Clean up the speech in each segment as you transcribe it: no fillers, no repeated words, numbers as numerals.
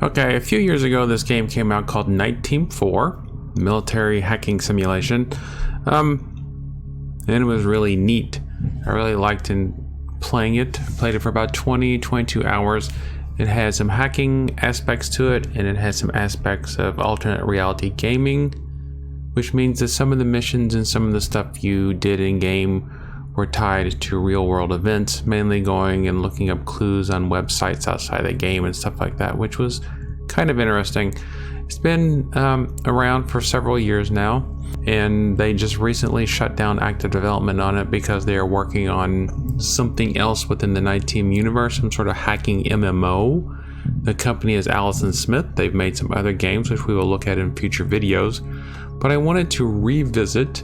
Okay, a few years ago this game came out called Nite Team 4, military hacking simulation, and it was really neat. I really liked playing it. I played it for about 22 hours. It had some hacking aspects to it, and it had some aspects of alternate reality gaming, which means that some of the missions and some of the stuff you did in game were tied to real world events, mainly going and looking up clues on websites outside the game and stuff like that, which was kind of interesting. It's been around for several years now, and they just recently shut down active development on it because they are working on something else within the Nite Team universe, some sort of hacking MMO. The company is Allison Smith. They've made some other games which we will look at in future videos, but I wanted to revisit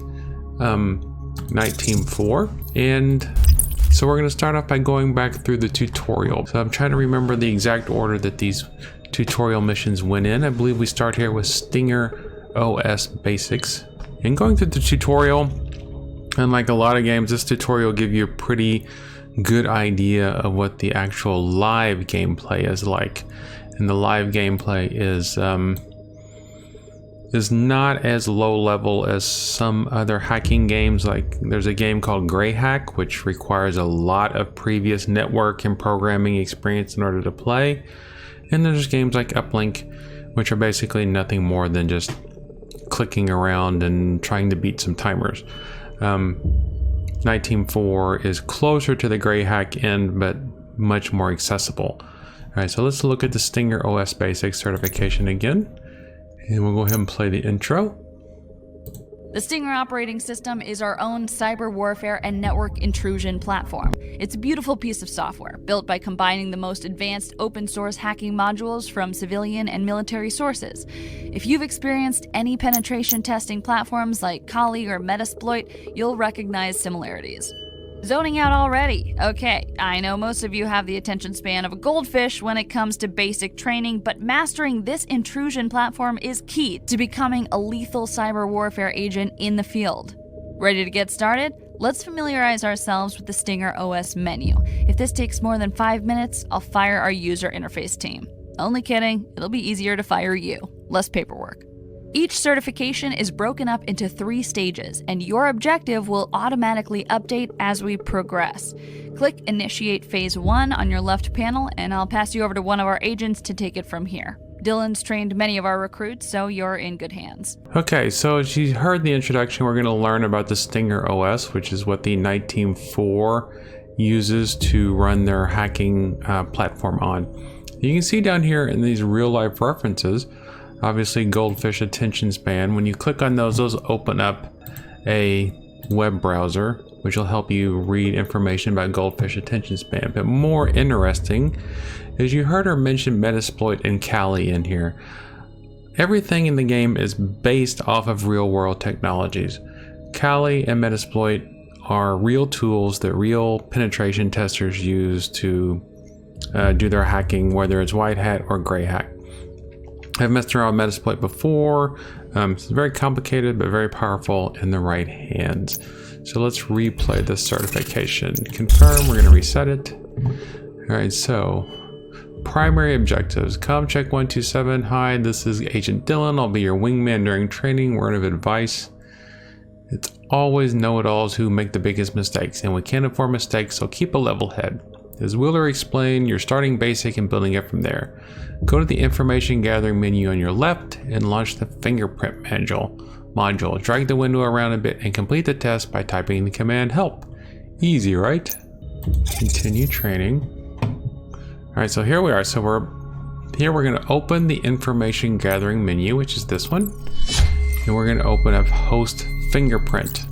Nite Team 4, and so we're going to start off by going back through the tutorial. So I'm trying to remember the exact order that these tutorial missions went in. I believe we start here with Stinger OS Basics. And going through the tutorial, unlike a lot of games, this tutorial will give you a pretty good idea of what the actual live gameplay is like. And the live gameplay is not as low level as some other hacking games. Like there's a game called Greyhack, which requires a lot of previous network and programming experience in order to play. And there's games like Uplink, which are basically nothing more than just clicking around and trying to beat some timers. Nite Team 4 is closer to the Greyhack end, but much more accessible. All right, so let's look at the Stinger OS Basics certification again. And we'll go ahead and play the intro. The Stinger operating system is our own cyber warfare and network intrusion platform. It's a beautiful piece of software, built by combining the most advanced open source hacking modules from civilian and military sources. If you've experienced any penetration testing platforms like Kali or Metasploit, you'll recognize similarities. Zoning out already? Okay, I know most of you have the attention span of a goldfish when it comes to basic training, but mastering this intrusion platform is key to becoming a lethal cyber warfare agent in the field. Ready to get started? Let's familiarize ourselves with the Stinger OS menu. If this takes more than 5 minutes, I'll fire our user interface team. Only kidding, it'll be easier to fire you. Less paperwork. Each certification is broken up into 3 stages, and your objective will automatically update as we progress. Click Initiate Phase 1 on your left panel, and I'll pass you over to one of our agents to take it from here. Dylan's trained many of our recruits, so you're in good hands. Okay, so as you heard the introduction, we're going to learn about the Stinger OS, which is what the Nite Team 4 uses to run their hacking platform on. You can see down here in these real-life references, obviously goldfish attention span. When you click on those open up a web browser, which will help you read information about goldfish attention span. But more interesting is you heard her mention Metasploit and Kali in here. Everything in the game is based off of real world technologies. Kali and Metasploit are real tools that real penetration testers use to do their hacking, whether it's white hat or gray hat. I've messed around with Metasploit before. It's very complicated, but very powerful in the right hands. So let's replay this certification. Confirm, we're gonna reset it. All right, so primary objectives. ComCheck 127, hi, this is Agent Dylan. I'll be your wingman during training. Word of advice. It's always know-it-alls who make the biggest mistakes, and we can't afford mistakes, so keep a level head. As Wheeler explained, you're starting basic and building it from there. Go to the information gathering menu on your left and launch the fingerprint module. Drag the window around a bit and complete the test by typing the command help. Easy, right? Continue training. All right, so here we are. So we're going to open the information gathering menu, which is this one. And we're going to open up host fingerprint.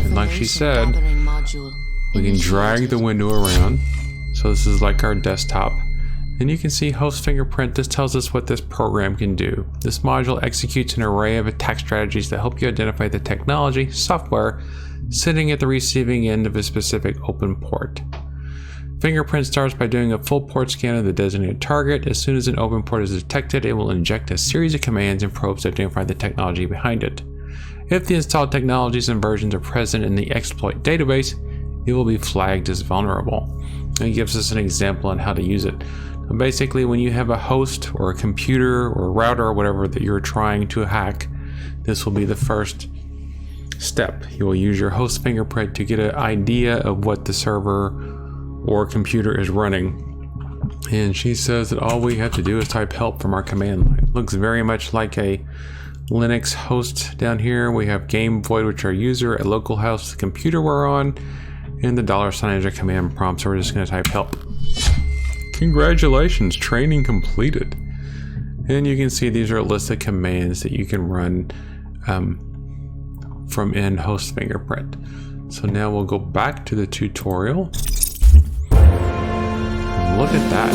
And like she said, we can drag the window around. So this is like our desktop. And you can see host fingerprint. This tells us what this program can do. This module executes an array of attack strategies that help you identify the technology, software, sitting at the receiving end of a specific open port. Fingerprint starts by doing a full port scan of the designated target. As soon as an open port is detected, it will inject a series of commands and probes to identify the technology behind it. If the installed technologies and versions are present in the exploit database, it will be flagged as vulnerable. It gives us an example on how to use it. Basically, when you have a host or a computer or a router or whatever that you're trying to hack, this will be the first step. You will use your host fingerprint to get an idea of what the server or computer is running. And she says that all we have to do is type help from our command line. Looks very much like a Linux host down here. We have game void, which our user, a local host, the computer we're on, and the $ is our command prompt. So we're just going to type help. Congratulations, training completed. And you can see these are a list of commands that you can run from in host fingerprint. So now we'll go back to the tutorial. Look at that.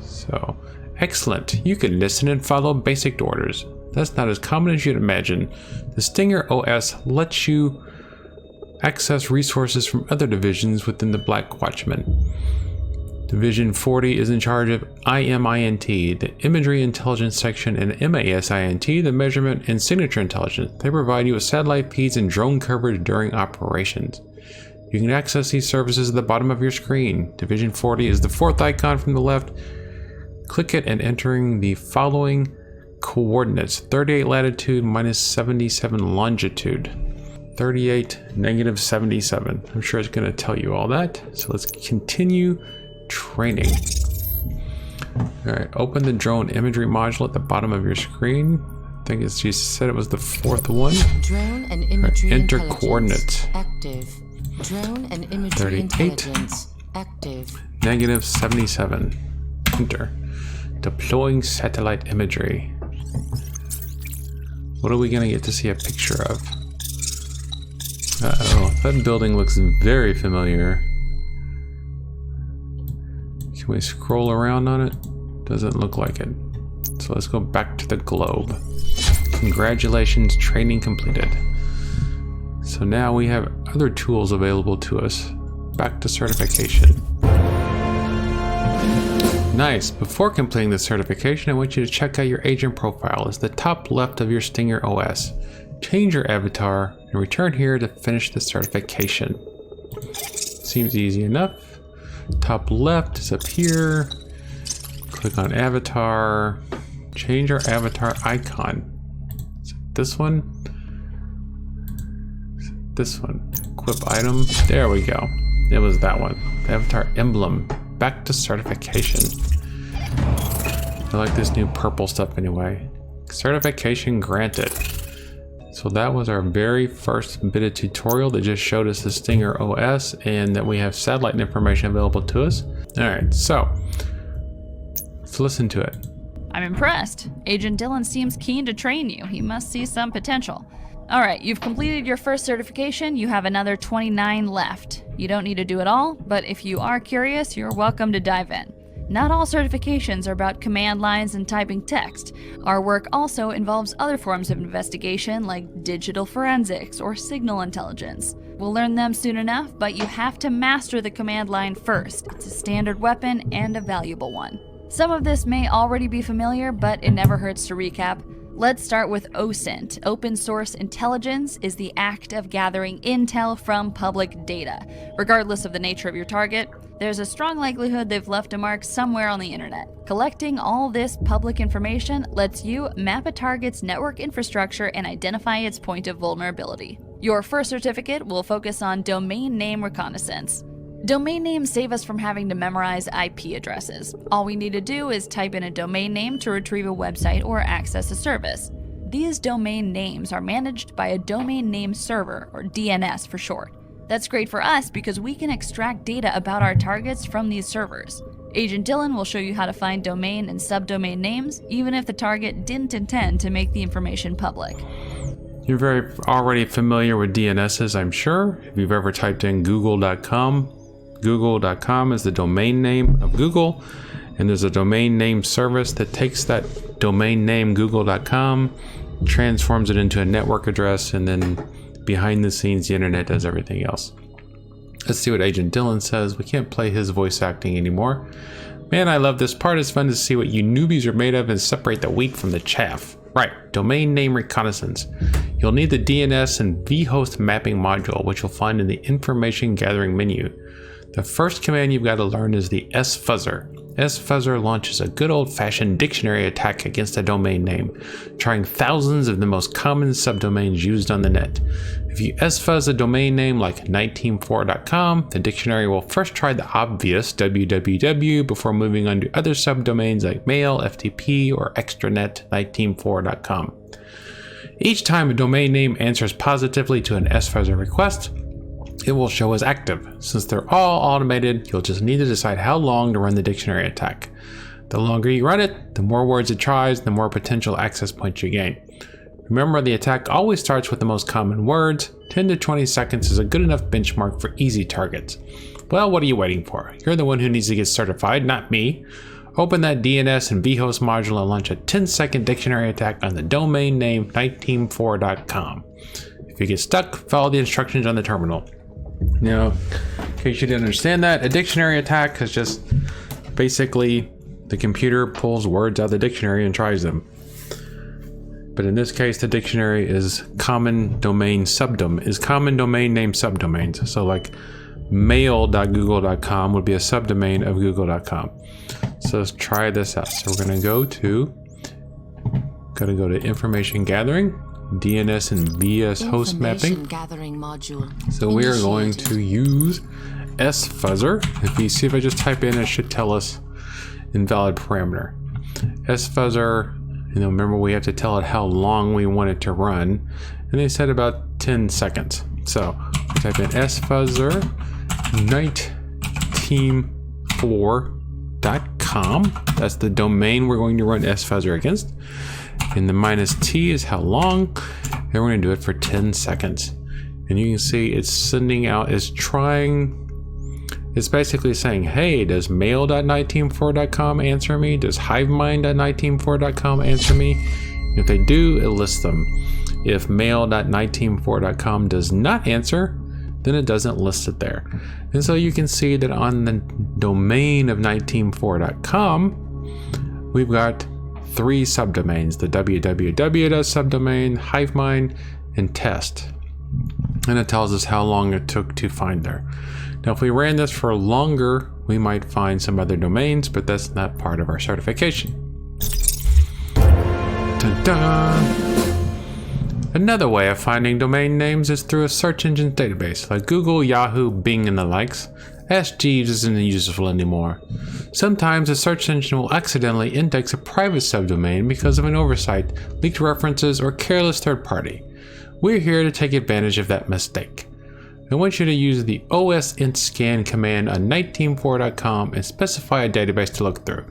So excellent. You can listen and follow basic orders. That's not as common as you'd imagine. The Stinger OS lets you access resources from other divisions within the Black Watchman. Division 40 is in charge of IMINT, the Imagery Intelligence Section, and MASINT, the Measurement and Signature Intelligence. They provide you with satellite feeds and drone coverage during operations. You can access these services at the bottom of your screen. Division 40 is the fourth icon from the left. Click it and entering the following coordinates: 38 latitude minus 77 longitude. 38 negative 77. I'm sure it's going to tell you all that. So let's continue training. All right, open the drone imagery module at the bottom of your screen. I think it's, she said it was the fourth one. Drone and imagery enter coordinates. Active. Drone and imagery 38 intelligence active. negative 77. Enter. Deploying satellite imagery. What are we gonna get to see a picture of? Uh-oh, that building looks very familiar. Can we scroll around on it? Doesn't look like it. So let's go back to the globe. Congratulations, training completed. So now we have other tools available to us. Back to certification. Nice. Before completing the certification, I want you to check out your agent profile. It's the top left of your Stinger OS. Change your avatar and return here to finish the certification. Seems easy enough. Top left is up here. Click on avatar. Change our avatar icon. Is it this one? Is it this one? Equip item. There we go. It was that one. The avatar emblem. Back to certification. I like this new purple stuff anyway. Certification granted. So that was our very first bit of tutorial that just showed us the Stinger OS and that we have satellite information available to us. All right, so let's listen to it. I'm impressed. Agent Dylan seems keen to train you. He must see some potential. All right, you've completed your first certification. You have another 29 left. You don't need to do it all, but if you are curious, you're welcome to dive in. Not all certifications are about command lines and typing text. Our work also involves other forms of investigation like digital forensics or signal intelligence. We'll learn them soon enough, but you have to master the command line first. It's a standard weapon and a valuable one. Some of this may already be familiar, but it never hurts to recap. Let's start with Osint. Open source intelligence is the act of gathering intel from public data. Regardless of the nature of your target, there's a strong likelihood they've left a mark somewhere on the internet. Collecting all this public information lets you map a target's network infrastructure and identify its point of vulnerability. Your first certificate will focus on domain name reconnaissance. Domain names save us from having to memorize IP addresses. All we need to do is type in a domain name to retrieve a website or access a service. These domain names are managed by a domain name server, or DNS for short. That's great for us because we can extract data about our targets from these servers. Agent Dylan will show you how to find domain and subdomain names, even if the target didn't intend to make the information public. You're already familiar with DNSs, I'm sure. If you've ever typed in google.com, google.com is the domain name of Google, and there's a domain name service that takes that domain name google.com, transforms it into a network address, and then behind the scenes the internet does everything else. Let's see what Agent Dylan says. We can't play his voice acting anymore. Man, I love this part. It's fun to see what you newbies are made of and separate the wheat from the chaff. Right, domain name reconnaissance. You'll need the DNS and vhost mapping module, which you'll find in the information gathering menu. The first command you've got to learn is the sfuzzer. sfuzzer launches a good old-fashioned dictionary attack against a domain name, trying thousands of the most common subdomains used on the net. If you sfuzz a domain name like nite4.com, the dictionary will first try the obvious www before moving on to other subdomains like mail, FTP, or extranet 19.4.com. Each time a domain name answers positively to an sfuzzer request, it will show as active. Since they're all automated, you'll just need to decide how long to run the dictionary attack. The longer you run it, the more words it tries, the more potential access points you gain. Remember, the attack always starts with the most common words. 10 to 20 seconds is a good enough benchmark for easy targets. Well, what are you waiting for? You're the one who needs to get certified, not me. Open that DNS and vhost module and launch a 10-second dictionary attack on the domain name nite4.com. If you get stuck, follow the instructions on the terminal. Now, in case you didn't understand that, a dictionary attack is just basically the computer pulls words out of the dictionary and tries them. But in this case, the dictionary is common domain name subdomains. So like mail.google.com would be a subdomain of google.com. So let's try this out. So we're going to go to information gathering, DNS and VS host mapping. Gathering module. So we are going to use sfuzzer. If you see, if I just type in, it should tell us invalid parameter. Sfuzzer, remember we have to tell it how long we want it to run. And they said about 10 seconds. So we type in sfuzzer nite4.com. That's the domain we're going to run sfuzzer against. And the -T is how long, and we're going to do it for 10 seconds. And you can see it's sending out, it's basically saying, hey, does mail.nite4.com answer me? Does hivemind.nite4.com answer me? If they do, it lists them. If mail.nite4.com does not answer, then it doesn't list it there. And so you can see that on the domain of nite4.com, we've got 3 subdomains: the www subdomain, hivemind, and test. And it tells us how long it took to find there. Now, if we ran this for longer, we might find some other domains, but that's not part of our certification. Dun-dun. Another way of finding domain names is through a search engine database like Google, Yahoo, Bing, and the likes. Ask Jeeves isn't useful anymore. Sometimes a search engine will accidentally index a private subdomain because of an oversight, leaked references, or careless third party. We're here to take advantage of that mistake. I want you to use the Osint scan command on nite4.com and specify a database to look through.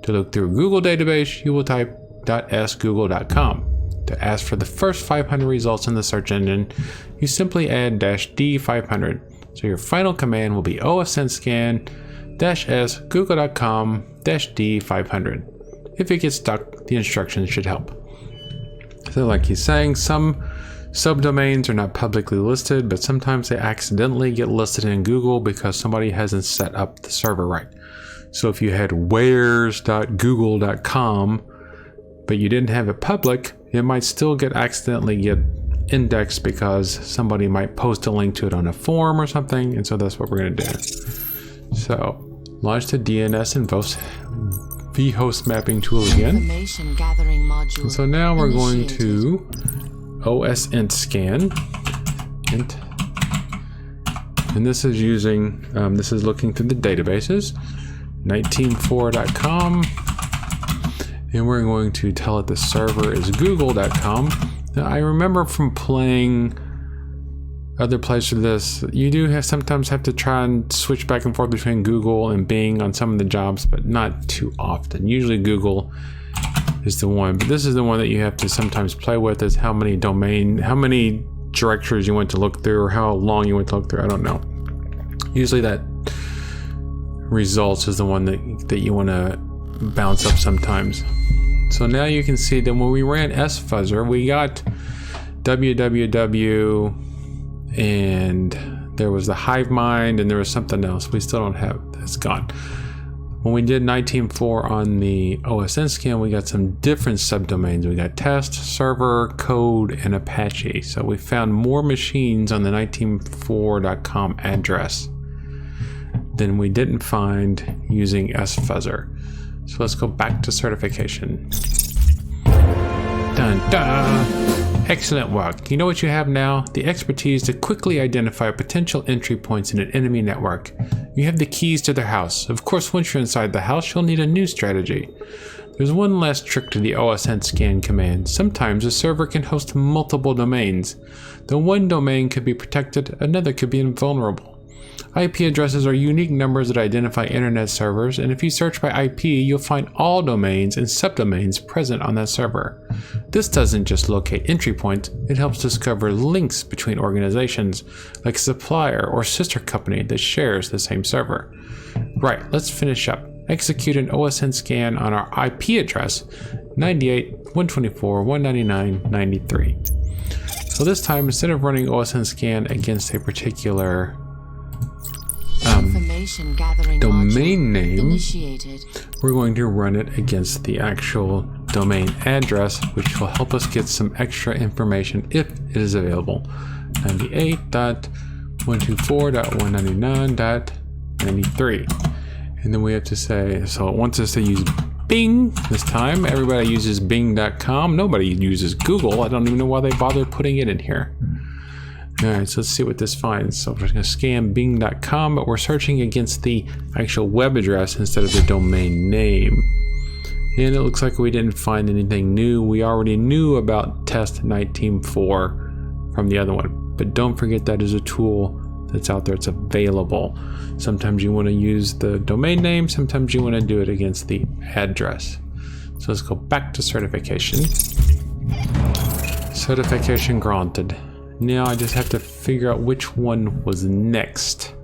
To look through a Google database, you will type .sgoogle.com. To ask for the first 500 results in the search engine, you simply add -D500. So your final command will be osint scan -s google.com -D500. If you get stuck, the instructions should help. So like he's saying, some subdomains are not publicly listed, but sometimes they accidentally get listed in Google because somebody hasn't set up the server right. So if you had wares.google.com, but you didn't have it public, it might still accidentally get indexed because somebody might post a link to it on a forum or something, and so that's what we're going to do. So launch the DNS and vhost mapping tool again. Information gathering module. And so now we're going to osint scan, and this is using this is looking through the databases, nite4.com, and we're going to tell it the server is google.com. Now, I remember from playing other places of this, you do sometimes have to try and switch back and forth between Google and Bing on some of the jobs, but not too often. Usually Google is the one, but this is the one that you have to sometimes play with, is how many directories you want to look through or how long you want to look through. I don't know. Usually that results is the one that you want to bounce up sometimes. So now you can see that when we ran sfuzzer, we got www, and there was the hivemind, and there was something else we still don't have. That's gone. When we did 19.4 on the OSN scan, we got some different subdomains. We got test, server, code, and Apache. So we found more machines on the 19.4.com address. than we didn't find using SFuzzer. So let's go back to certification. Dun dun! Excellent work. You know what you have now? The expertise to quickly identify potential entry points in an enemy network. You have the keys to their house. Of course, once you're inside the house, you'll need a new strategy. There's one last trick to the Osint scan command. Sometimes a server can host multiple domains. Though one domain could be protected, another could be invulnerable. IP addresses are unique numbers that identify internet servers, and if you search by IP, you'll find all domains and subdomains present on that server. This doesn't just locate entry points, it helps discover links between organizations, like a supplier or sister company that shares the same server. Right, let's finish up. Execute an Osint scan on our IP address, 98.124.199.93. So this time, instead of running Osint scan against a particular Information gathering domain module name, initiated. we're going to run it against the actual domain address, which will help us get some extra information if it is available. 98.124.199.93. And then we have to say, so it wants us to use Bing this time. Everybody uses Bing.com. Nobody uses Google. I don't even know why they bothered putting it in here. All right, so let's see what this finds. So we're just going to scan Bing.com, but we're searching against the actual web address instead of the domain name. And it looks like we didn't find anything new. We already knew about test Nite Team 4 from the other one. But don't forget that is a tool that's out there. It's available. Sometimes you want to use the domain name. Sometimes you want to do it against the address. So let's go back to certification. Certification granted. Now I just have to figure out which one was next.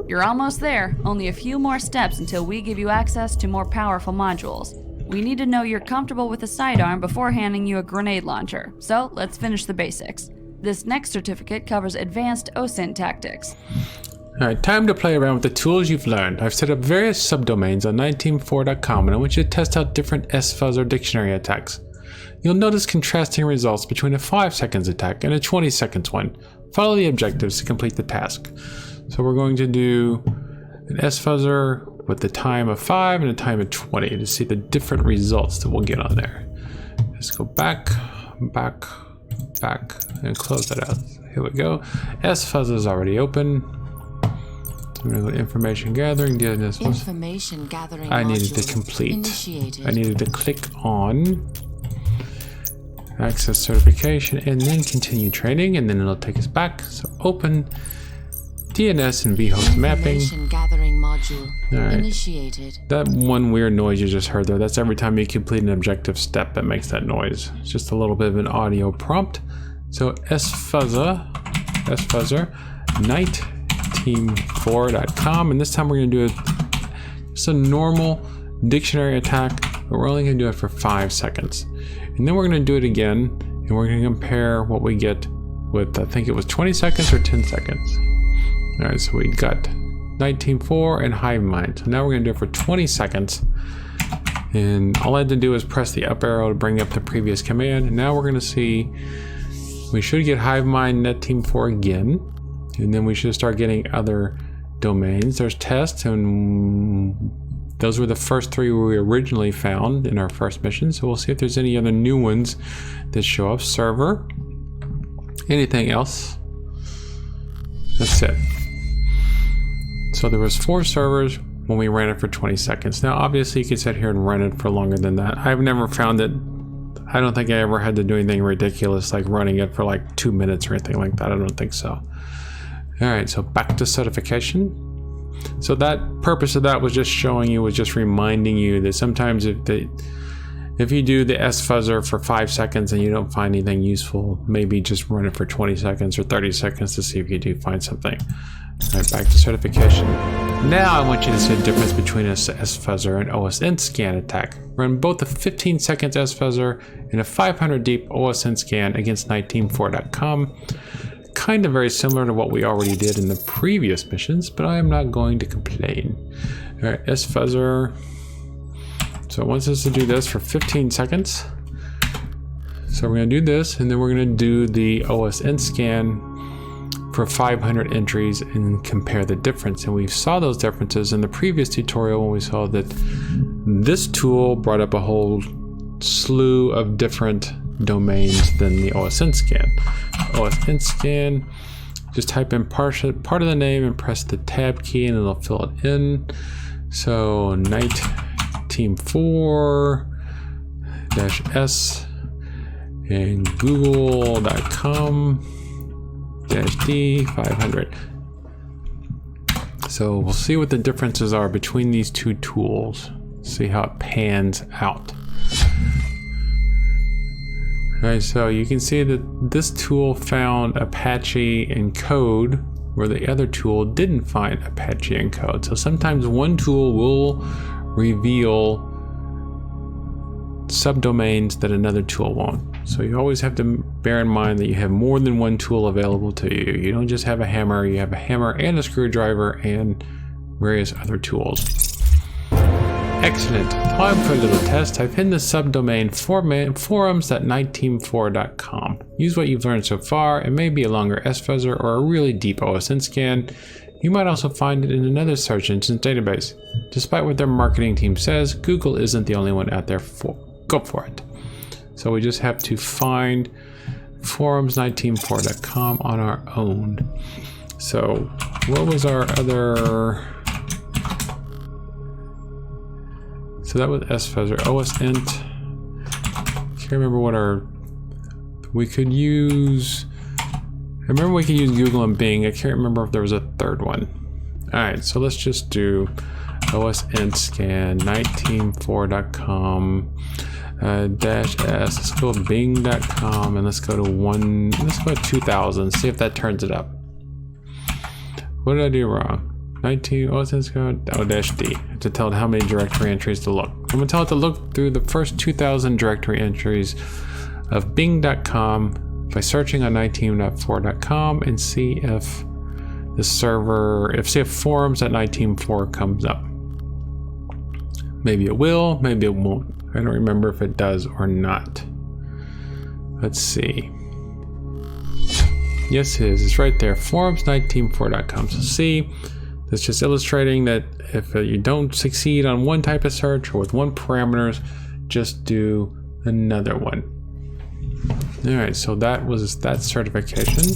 You're almost there. Only a few more steps until we give you access to more powerful modules. We need to know you're comfortable with a sidearm before handing you a grenade launcher. So let's finish the basics. This next certificate covers advanced Osint tactics. Alright, time to play around with the tools you've learned. I've set up various subdomains on 19.4.com and I want you to test out different SFuzzer dictionary attacks. You'll notice contrasting results between a 5 seconds attack and a 20 seconds one. Follow the objectives to complete the task. So we're going to do an SFuzzer with the time of 5 and a time of 20 to see the different results that we'll get on there. Let's go back, and close that out. Here we go. SFuzzer is already open. So I'm going to go to information gathering. Information gathering I needed to module complete. initiated. I needed to click on access certification and then continue training, and then it'll take us back. So open DNS and vhost mapping. Information gathering module Alright. initiated. That one weird noise you just heard there, that's every time you complete an objective step that makes that noise. It's just a little bit of an audio prompt. So SFuzzer, niteteam4.com, and this time we're going to do just a normal dictionary attack, but we're only going to do it for 5 seconds. And then we're going to do it again, and we're going to compare what we get with, I think it was 20 seconds or 10 seconds. All right, so we got 19.4 and HiveMind. So now we're going to do it for 20 seconds. And all I had to do is press the up arrow to bring up the previous command. And now we're going to see, we should get HiveMind NetTeam4 again. And then we should start getting other domains. There's tests, and those were the first 3 we originally found in our first mission. So we'll see if there's any other new ones that show up. Server. Anything else? That's it. So there was 4 servers when we ran it for 20 seconds. Now obviously you could sit here and run it for longer than that. I've never found it. I don't think I ever had to do anything ridiculous like running it for like 2 minutes or anything like that. I don't think so. All right, so back to certification. So that purpose of that was just showing you, was just reminding you that sometimes if you do the SFuzzer for 5 seconds and you don't find anything useful, maybe just run it for 20 seconds or 30 seconds to see if you do find something. All right, back to certification. Now I want you to see the difference between a SFuzzer and Osint scan attack. Run both a 15 seconds SFuzzer and a 500 deep Osint scan against niteteam4.com. Kind of very similar to what we already did in the previous missions, but I am not going to complain. All right, SFuzzer. So it wants us to do this for 15 seconds. So we're going to do this, and then we're going to do the Osint scan for 500 entries and compare the difference. And we saw those differences in the previous tutorial when we saw that this tool brought up a whole slew of different domains than the Osint scan. Osint scan, just type in part of the name and press the tab key and it'll fill it in. So Nite Team 4-S and google.com-d 500. So we'll see what the differences are between these two tools. See how it pans out. Alright, so you can see that this tool found Apache in code where the other tool didn't find Apache in code. So sometimes one tool will reveal subdomains that another tool won't. So you always have to bear in mind that you have more than one tool available to you. You don't just have a hammer, you have a hammer and a screwdriver and various other tools. Excellent. Time for a little test. Type in the subdomain forums.niteteam4.com. Use what you've learned so far. It may be a longer S-fuzzer or a really deep Osint scan. You might also find it in another search engine database. Despite what their marketing team says, Google isn't the only one out there. Go for it. So we just have to find forums.niteteam4.com on our own. So what was our other... So that was S-fuzzer, Osint. Can't remember what we could use. I remember we could use Google and Bing. I can't remember if there was a third one. All right, so let's just do Osint scan niteteam4.com -s. Let's go to bing.com and let's go to 2000. See if that turns it up. What did I do wrong? 19 Osint -d to tell it how many directory entries to look. I'm going to tell it to look through the first 2000 directory entries of bing.com by searching on niteteam.4.com and see if the server, see if forums.niteteam4 comes up. Maybe it will, maybe it won't. I don't remember if it does or not. Let's see. Yes, it is. It's right there. Forums.niteteam4.com. So see, that's just illustrating that if you don't succeed on one type of search or with one parameters, just do another one. All right, so that was that certification.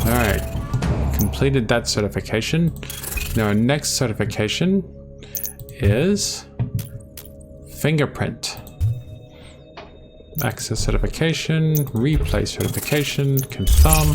All right, completed that certification. Now our next certification is fingerprint. Access certification, replay certification, confirm.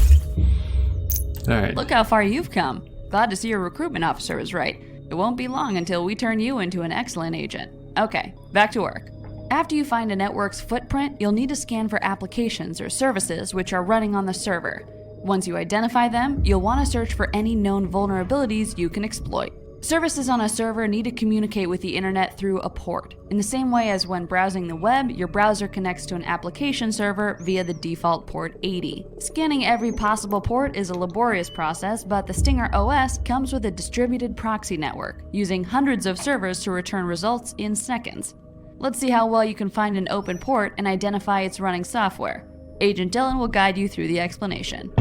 All right. Look how far you've come. Glad to see your recruitment officer was right. It won't be long until we turn you into an excellent agent. Okay, back to work. After you find a network's footprint, you'll need to scan for applications or services which are running on the server. Once you identify them, you'll want to search for any known vulnerabilities you can exploit. Services on a server need to communicate with the internet through a port. In the same way as when browsing the web, your browser connects to an application server via the default port 80. Scanning every possible port is a laborious process, but the Stinger OS comes with a distributed proxy network, using hundreds of servers to return results in seconds. Let's see how well you can find an open port and identify its running software. Agent Dylan will guide you through the explanation.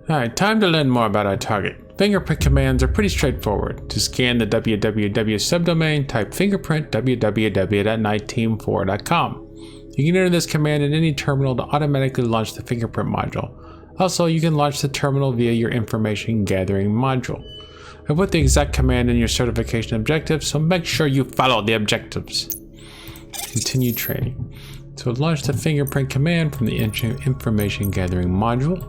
Alright, time to learn more about our target. Fingerprint commands are pretty straightforward. To scan the www subdomain, type fingerprint www.niteteam4.com. You can enter this command in any terminal to automatically launch the fingerprint module. Also, you can launch the terminal via your information gathering module. I put the exact command in your certification objectives, so make sure you follow the objectives. Continue training. So launch the fingerprint command from the information gathering module.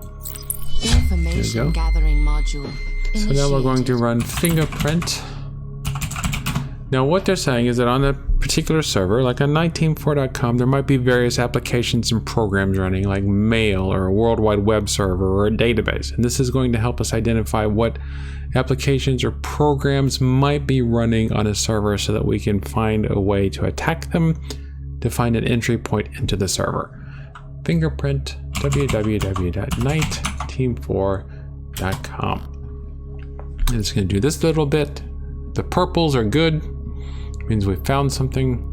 Information gathering module. So now we're going to run fingerprint. Now what they're saying is that on a particular server, like on niteteam4.com, there might be various applications and programs running, like mail or a World Wide Web server or a database. And this is going to help us identify what applications or programs might be running on a server so that we can find a way to attack them to find an entry point into the server. Fingerprint www.niteteam4.com. And it's going to do this little bit. The purples are good. Means we found something.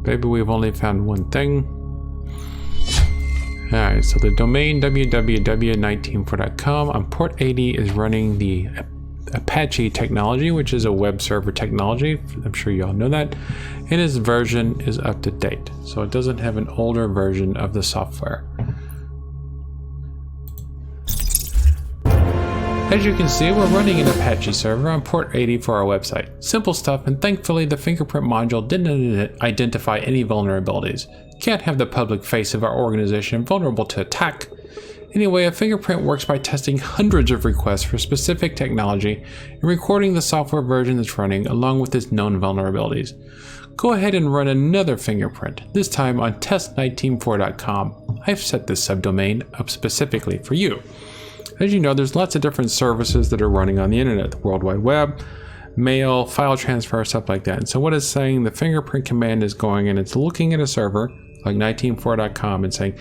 Maybe we've only found one thing. Alright, so the domain www.nite.com on port 80 is running the Apache technology, which is a web server technology. I'm sure you all know that. And its version is up to date. So it doesn't have an older version of the software. As you can see, we're running an Apache server on port 80 for our website. Simple stuff, and thankfully the fingerprint module didn't identify any vulnerabilities. Can't have the public face of our organization vulnerable to attack. Anyway, a fingerprint works by testing hundreds of requests for specific technology and recording the software version that's running along with its known vulnerabilities. Go ahead and run another fingerprint, this time on test19.4.com. I've set this subdomain up specifically for you. As you know, there's lots of different services that are running on the internet, the World Wide Web, mail, file transfer, stuff like that. And so what it's saying, the fingerprint command is going and it's looking at a server like 19.4.com and saying,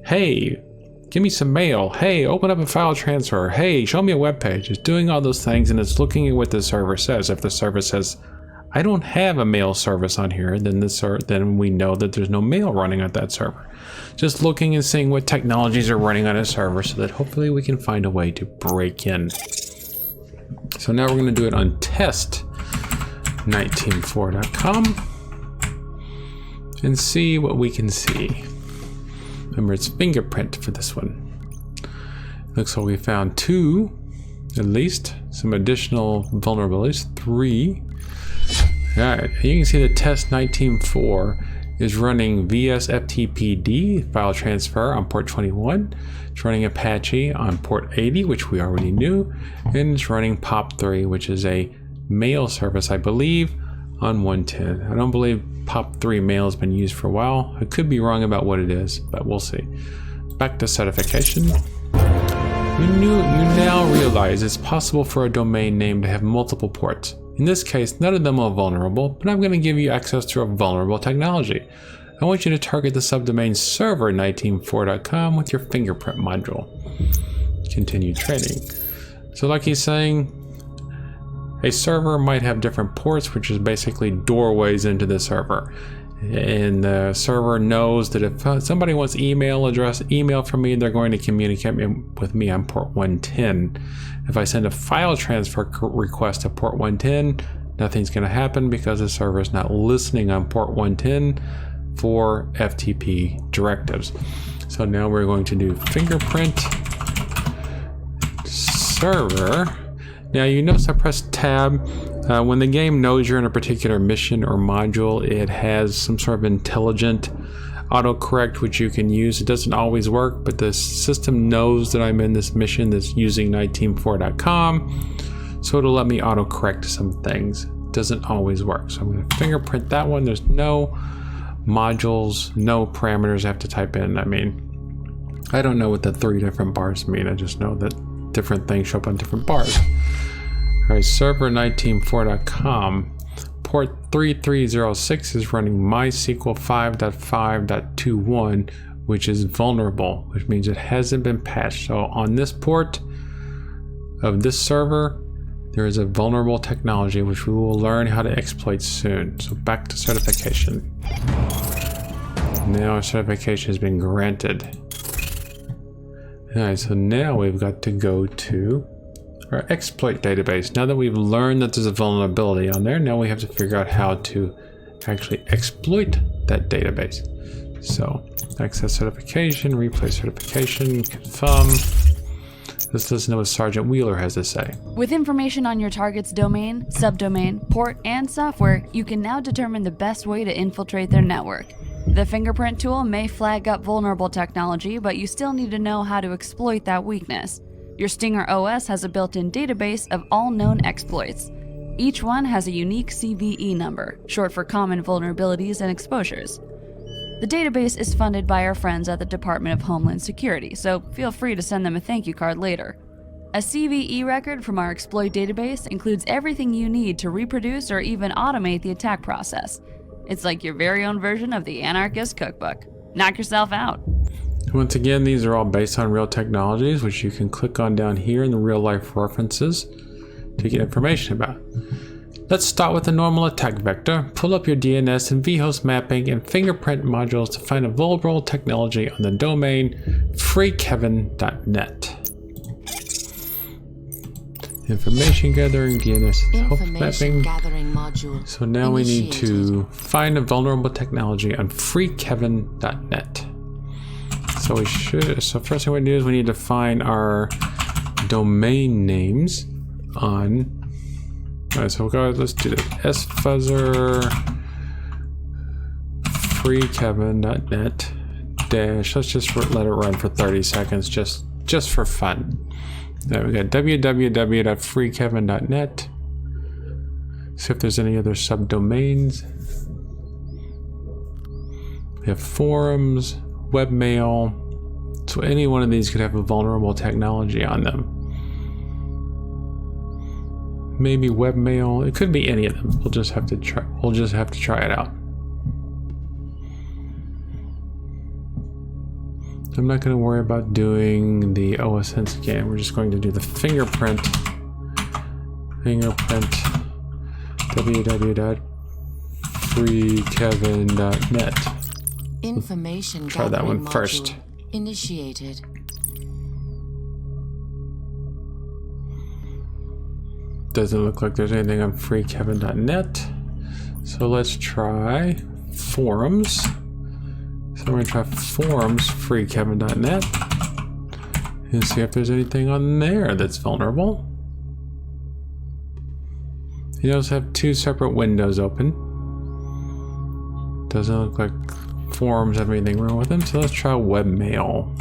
hey, give me some mail. Hey, open up a file transfer. Hey, show me a web page. It's doing all those things and it's looking at what the server says. If the server says, I don't have a mail service on here, then we know that there's no mail running at that server. Just looking and seeing what technologies are running on a server so that hopefully we can find a way to break in. So now we're going to do it on test19.4.com and see what we can see. Remember, it's fingerprint for this one. Looks like we found 2, at least, some additional vulnerabilities, 3. Alright, you can see the test 19.4 is running VSFTPD file transfer on port 21. It's running Apache on port 80, which we already knew, and it's running POP3, which is a mail service, I believe, on 110. I don't believe POP3 mail has been used for a while. I could be wrong about what it is, but we'll see. Back to certification. You now realize it's possible for a domain name to have multiple ports. In this case, none of them are vulnerable, but I'm going to give you access to a vulnerable technology. I want you to target the subdomain server 19.4.com with your fingerprint module. Continue training. So like he's saying, a server might have different ports, which is basically doorways into the server. And the server knows that if somebody wants email from me, they're going to communicate with me on port 110. If I send a file transfer request to port 110, nothing's going to happen because the server is not listening on port 110 for FTP directives. So now we're going to do fingerprint server. Now you notice I press tab. When the game knows you're in a particular mission or module, it has some sort of intelligent autocorrect which you can use. It doesn't always work, but the system knows that I'm in this mission that's using 19.4.com, so it'll let me autocorrect some things. It doesn't always work. So I'm going to fingerprint that one. There's no modules, no parameters I have to type in. I mean, I don't know what the 3 different bars mean. I just know that different things show up on different bars. Alright, server 19.4.com, port 3306 is running MySQL 5.5.21, which is vulnerable, which means it hasn't been patched. So on this port of this server, there is a vulnerable technology which we will learn how to exploit soon. So back to certification. Now our certification has been granted. Alright, so now we've got to go to our exploit database. Now that we've learned that there's a vulnerability on there, now we have to figure out how to actually exploit that database. So access certification, replay certification, confirm. Let's listen to what Sergeant Wheeler has to say. With information on your target's domain, subdomain, port, and software, you can now determine the best way to infiltrate their network. The fingerprint tool may flag up vulnerable technology, but you still need to know how to exploit that weakness. Your Stinger OS has a built-in database of all known exploits. Each one has a unique CVE number, short for Common Vulnerabilities and Exposures. The database is funded by our friends at the Department of Homeland Security, so feel free to send them a thank you card later. A CVE record from our exploit database includes everything you need to reproduce or even automate the attack process. It's like your very own version of the Anarchist Cookbook. Knock yourself out. Once again, these are all based on real technologies, which you can click on down here in the real life references to get information about. Let's start with the normal attack vector. Pull up your DNS and vhost mapping and fingerprint modules to find a vulnerable technology on the domain freekevin.net. Information gathering, DNS host mapping. So now we need to find a vulnerable technology on freekevin.net. So first thing we do is we need to find our domain names on. Alright, so let's do this. sfuzzer freekevin.net dash. Let's just let it run for 30 seconds just for fun. There we go. www.freekevin.net. See if there's any other subdomains. We have forums, webmail. So any one of these could have a vulnerable technology on them. Maybe webmail. It could be any of them. We'll just have to try. It out. I'm not going to worry about doing the Osint scan. We're just going to do the fingerprint www.freekevin.net. Information try that one first. Initiated. Doesn't look like there's anything on freekevin.net. So let's try forums. So we're going to try forums freekevin.net and see if there's anything on there that's vulnerable. You also have two separate windows open. Doesn't look like forums have anything wrong with them. So let's try webmail.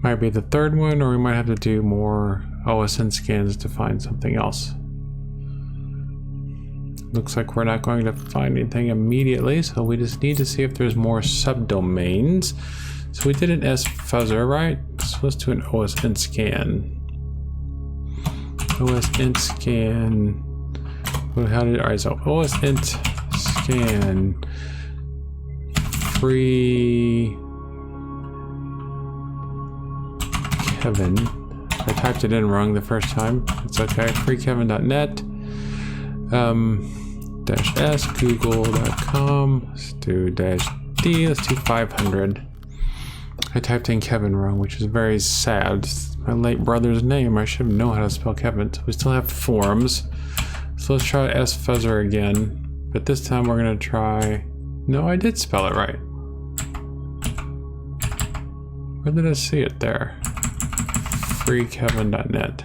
Might be the third one, or we might have to do more Osint scans to find something else. Looks like we're not going to find anything immediately, so we just need to see if there's more subdomains. So we did an sfuzzer, right? So let's do an Osint scan. Osint scan. Alright, so Osint scan free Kevin. I typed it in wrong the first time. It's okay. freekevin.net. -s google.com. Let's do -d. Let's do 500. I typed in Kevin wrong, which is very sad. It's my late brother's name. I should know how to spell Kevin. So we still have forums. So let's try sfuzzer again. But this time we're going to try... No, I did spell it right. Where did I see it there? freekevin.net.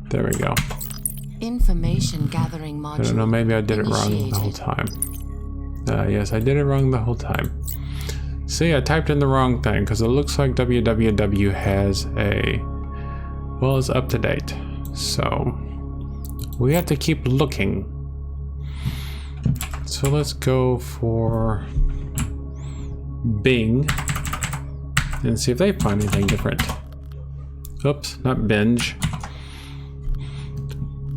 There we go. Information gathering module. I don't know, maybe I did it wrong the whole time. Yes, I did it wrong the whole time. See, I typed in the wrong thing because it looks like www has a... Well, it's up to date. So, we have to keep looking. So let's go for Bing and see if they find anything different. Oops, not Binge.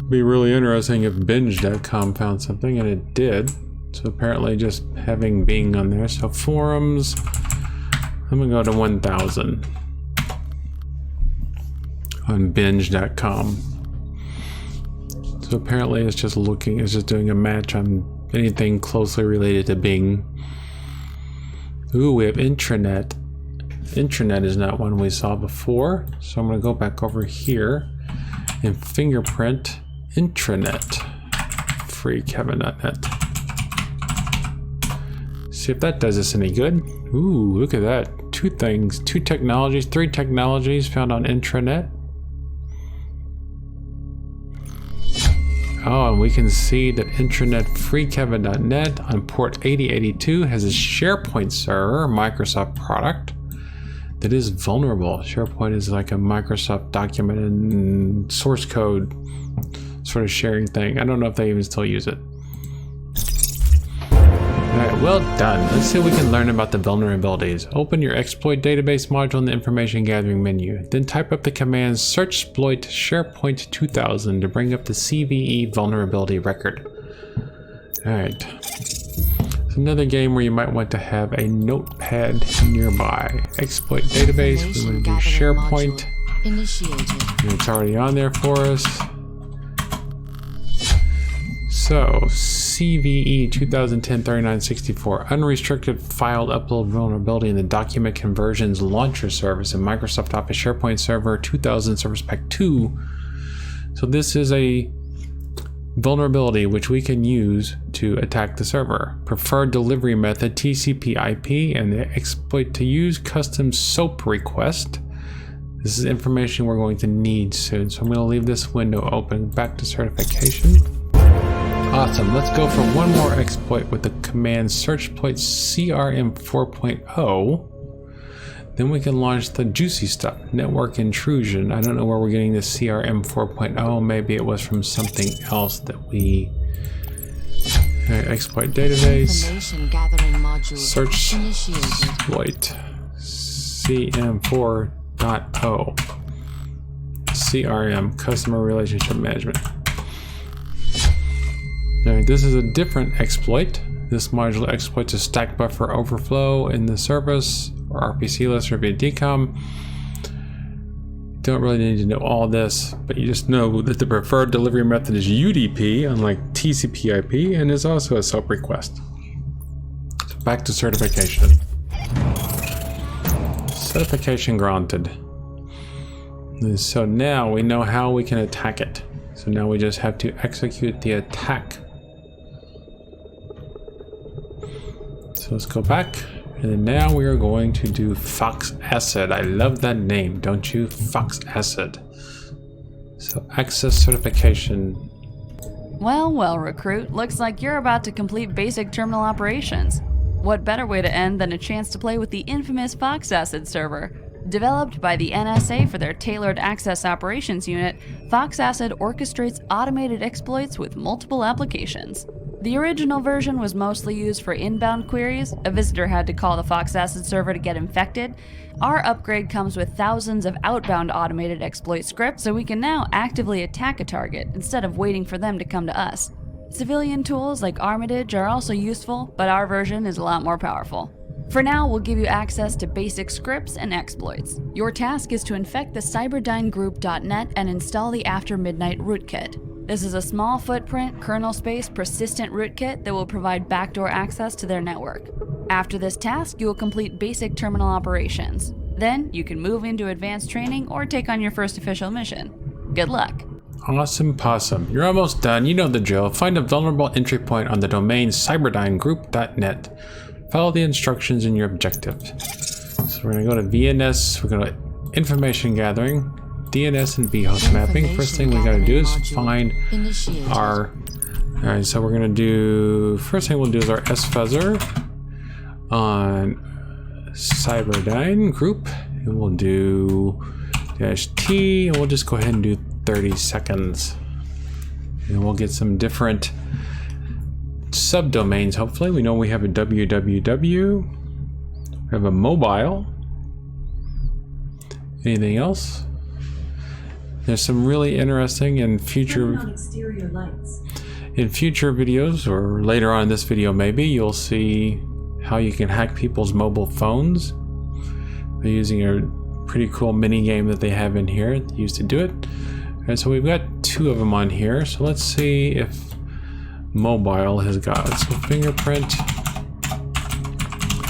Be really interesting if binge.com found something, and it did. So apparently just having Bing on there. So forums, I'm gonna go to 1000 on binge.com. So apparently it's just doing a match on anything closely related to Bing. Ooh, we have intranet. Intranet is not one we saw before. So I'm gonna go back over here and fingerprint intranet freekevin.net. See if that does us any good. Ooh, look at that. Three technologies found on intranet. Oh, and we can see that intranet freekevin.net on port 8082 has a SharePoint server, a Microsoft product, that is vulnerable. SharePoint is like a Microsoft document and source code sort of sharing thing. I don't know if they even still use it. Alright, well done. Let's see what we can learn about the vulnerabilities. Open your exploit database module in the information gathering menu. Then type up the command searchsploit SharePoint 2000 to bring up the CVE vulnerability record. Alright. It's another game where you might want to have a notepad nearby. Exploit database, we want to do SharePoint. Initiated. And it's already on there for us. So, CVE 2010-3964, unrestricted file upload vulnerability in the document conversions launcher service in Microsoft Office SharePoint Server 2000 Service Pack 2. So this is a vulnerability which we can use to attack the server. Preferred delivery method TCP/IP, and the exploit to use custom SOAP request. This is information we're going to need soon, so I'm going to leave this window open. Back to certification. Awesome, let's go for one more exploit with the command search exploit CRM 4.0. Then we can launch the juicy stuff, network intrusion. I don't know where we're getting this CRM 4.0. Maybe it was from something else that we exploit database. Information gathering module Search initiated. exploit CM 4.0. CRM, customer relationship management. Now, this is a different exploit. This module exploits a stack buffer overflow in the service or RPC list or via DCOM. Don't really need to know all this, but you just know that the preferred delivery method is UDP, unlike TCP/IP, and is also a SOAP request. So back to certification. Certification granted. And so now we know how we can attack it. So now we just have to execute the attack. So let's go back, and then now we are going to do Fox Acid. I love that name, don't you? Fox Acid. So access certification. Well, well, recruit. Looks like you're about to complete basic terminal operations. What better way to end than a chance to play with the infamous Fox Acid server? Developed by the NSA for their tailored access operations unit, Fox Acid orchestrates automated exploits with multiple applications. The original version was mostly used for inbound queries. A visitor had to call the Fox Acid server to get infected. Our upgrade comes with thousands of outbound automated exploit scripts, so we can now actively attack a target instead of waiting for them to come to us. Civilian tools like Armitage are also useful, but our version is a lot more powerful. For now, we'll give you access to basic scripts and exploits. Your task is to infect the cyberdynegroup.net and install the After Midnight rootkit. This is a small footprint, kernel space, persistent rootkit that will provide backdoor access to their network. After this task, you will complete basic terminal operations. Then, you can move into advanced training or take on your first official mission. Good luck. Awesome possum. You're almost done. You know the drill. Find a vulnerable entry point on the domain cyberdynegroup.net. Follow the instructions in your objective. So we're going to go to VNS. We're going to information gathering, DNS and vhost mapping. First thing we got to do is find our... Alright, so we're going to do... First thing we'll do is our sfuzzer on Cyberdyne group. And we'll do -T, and we'll just go ahead and do 30 seconds. And we'll get some different subdomains. Hopefully we know we have a www, we have a mobile. Anything else? There's some really interesting in future videos, or later on in this video maybe, you'll see how you can hack people's mobile phones by using a pretty cool mini game that they have in here used to do it. And so we've got two of them on here, so let's see if mobile has got it. So fingerprint.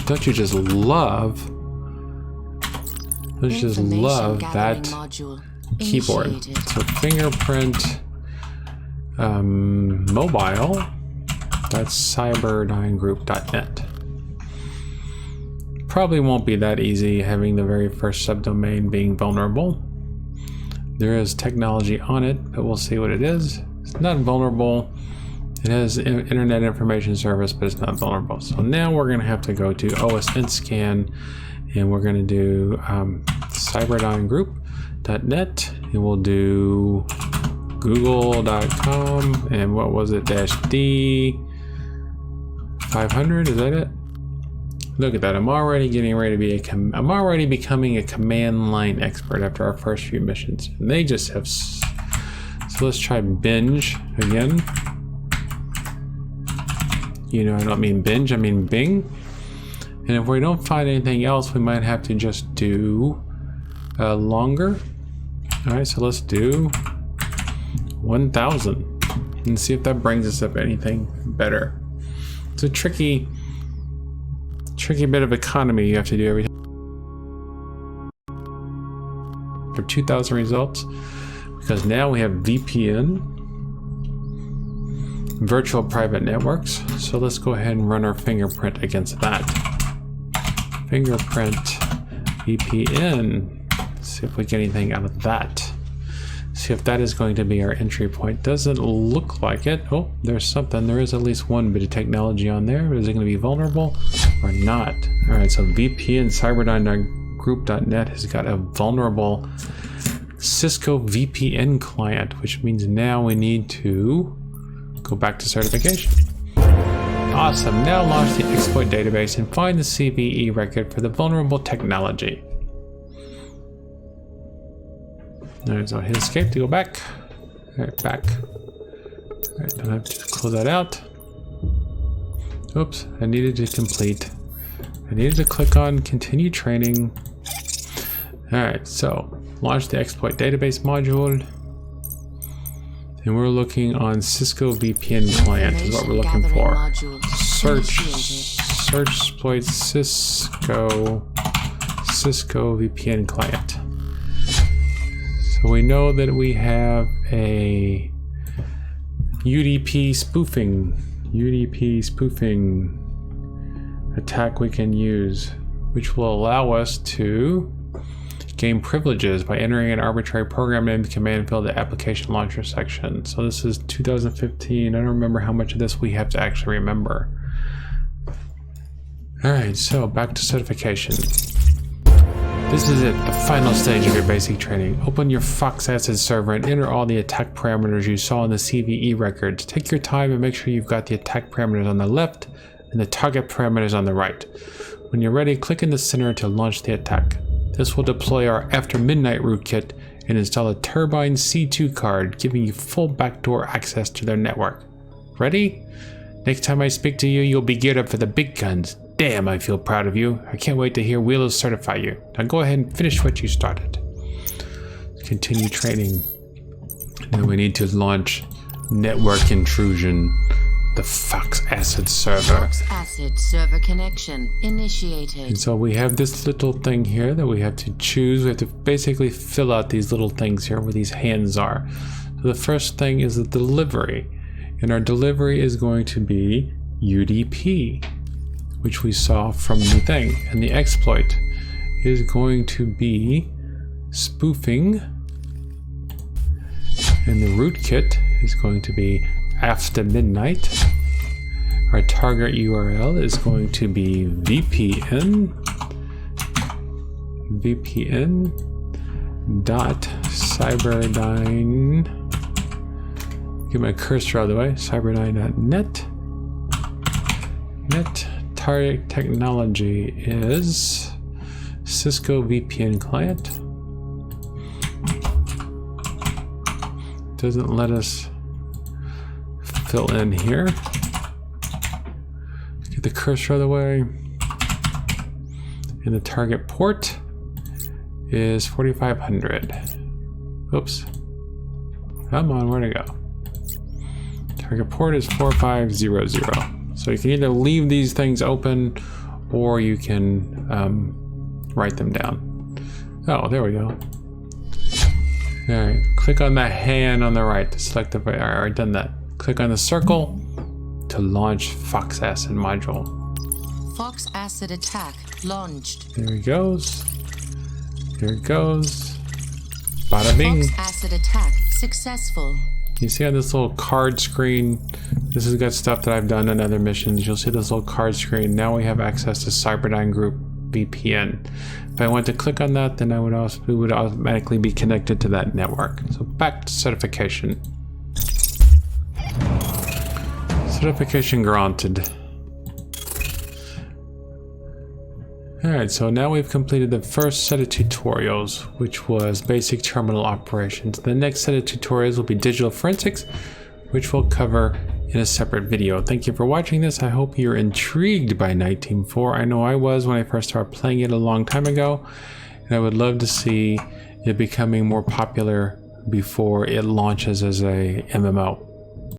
Don't you just love that keyboard? So fingerprint mobile, that's cyberdynegroup.net. Probably won't be that easy having the very first subdomain being vulnerable. There is technology on it, but we'll see what it is. It's not vulnerable. It has internet information service, but it's not vulnerable. So now we're going to have to go to Osint scan, and we're going to do cyberdynegroup.net, and we'll do google.com, and what was it, -D 500, is that it? Look at that, I'm already getting ready to be I'm already becoming a command line expert after our first few missions. And they just have, so let's try binge again. You know, I don't mean binge, I mean Bing. And if we don't find anything else, we might have to just do longer. All right, so let's do 1,000 and see if that brings us up anything better. It's a tricky bit of economy you have to do every time. For 2,000 results, because now we have VPN, virtual private networks. So let's go ahead and run our fingerprint against that. Fingerprint VPN. See if we get anything out of that. See if that is going to be our entry point. Doesn't look like it. Oh, there's something. There is at least one bit of technology on there. Is it going to be vulnerable or not? All right, so VPN Cyberdyne.group.net has got a vulnerable Cisco VPN client, which means now we need to go back to certification. Awesome. Now launch the exploit database and find the CVE record for the vulnerable technology. Alright, so hit escape to go back. Alright, back. Alright, don't have to close that out. Oops, I needed to complete. I needed to click on continue training. Alright, so launch the exploit database module. And we're looking on Cisco VPN client is what we're looking for. Search exploit Cisco VPN client. So we know that we have a UDP spoofing attack we can use, which will allow us to gain privileges by entering an arbitrary program name in the command field of the application launcher section. So this is 2015. I don't remember how much of this we have to actually remember. All right, so back to certification. This is it, the final stage of your basic training. Open your Fox Acid server and enter all the attack parameters you saw in the CVE records. Take your time and make sure you've got the attack parameters on the left and the target parameters on the right. When you're ready, click in the center to launch the attack. This will deploy our After Midnight rootkit and install a Turbine C2 card, giving you full backdoor access to their network. Ready? Next time I speak to you, you'll be geared up for the big guns. Damn, I feel proud of you. I can't wait to hear Wheelos certify you. Now go ahead and finish what you started. Continue training. Now we need to launch network intrusion. The Fox Acid server. Fox Acid server connection initiated. And so we have this little thing here that we have to choose. We have to basically fill out these little things here where these hands are. So the first thing is the delivery. And our delivery is going to be UDP, which we saw from the thing. And the exploit is going to be spoofing. And the rootkit is going to be After Midnight. Our target URL is going to be vpn.cyberdyne. Get my cursor out of the way. Cyberdyne.net. Net target technology is Cisco VPN client. Doesn't let us fill in here. Get the cursor out of the way. And the target port is 4500. Oops. Come on, where'd it go? Target port is 4500. So you can either leave these things open or you can write them down. Oh, there we go. Alright, click on that hand on the right to select the. Alright, I already done that. Click on the circle to launch Fox Acid module. Fox Acid attack launched. There it goes. There it goes. Bada bing. Fox Acid attack successful. You see on this little card screen, this has got stuff that I've done in other missions. You'll see this little card screen. Now we have access to Cyberdyne Group VPN. If I went to click on that, then we would automatically be connected to that network. So back to certification. Certification granted. Alright, so now we've completed the first set of tutorials, which was basic terminal operations. The next set of tutorials will be digital forensics, which will cover in a separate video. Thank you for watching this. I hope you're intrigued by Nite Team 4. I know I was when I first started playing it a long time ago, and I would love to see it becoming more popular before it launches as a MMO.